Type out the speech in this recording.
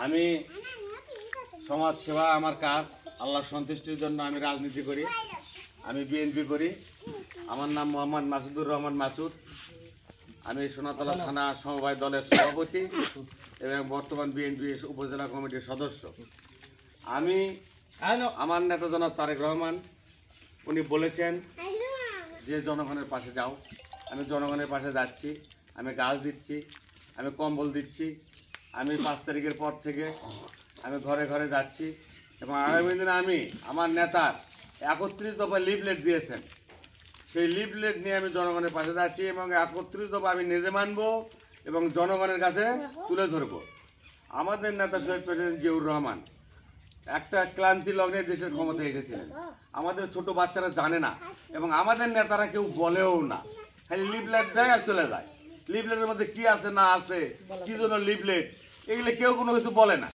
আমি সমাজ সেবা আমার কাজ, আল্লাহর সন্তুষ্টির জন্য আমি রাজনীতি করি, আমি বিএনপি করি। আমার নাম মোহাম্মদ মাসুদুর রহমান মাসুদ। আমি সোনাতলা থানা সমবায় দলের সভাপতি এবং বর্তমান বিএনপি উপজেলা কমিটির সদস্য। আমি আমার নেতা জনাব তারেক রহমান, উনি বলেছেন যে জনগণের পাশে যাও। আমি জনগণের পাশে যাচ্ছি, আমি গাছ দিচ্ছি, আমি কম্বল দিচ্ছি। আমি 5 তারিখের পর থেকে আমি ঘরে ঘরে যাচ্ছি এবং আগামী দিনে আমি আমার নেতার 31 দফা লিফলেট দিয়েছেন, সেই লিফলেট নিয়ে আমি জনগণের পাশে যাচ্ছি এবং 31 দফা আমি নিজে মানব এবং জনগণের কাছে তুলে ধরব। আমাদের নেতা শহীদ প্রেসিডেন্ট জিয়াউর রহমান একটা ক্লান্তি লগ্নে দেশের ক্ষমতায় এসেছিলেন। আমাদের ছোট বাচ্চারা জানে না এবং আমাদের নেতারা কেউ বলেও না, খালি লিফলেট দেয় আর চলে যায়। লিফলেটের মধ্যে কি আছে না আছে, কি জন্য লিফলেট, এগুলো কেউ কোনো কিছু বলে না।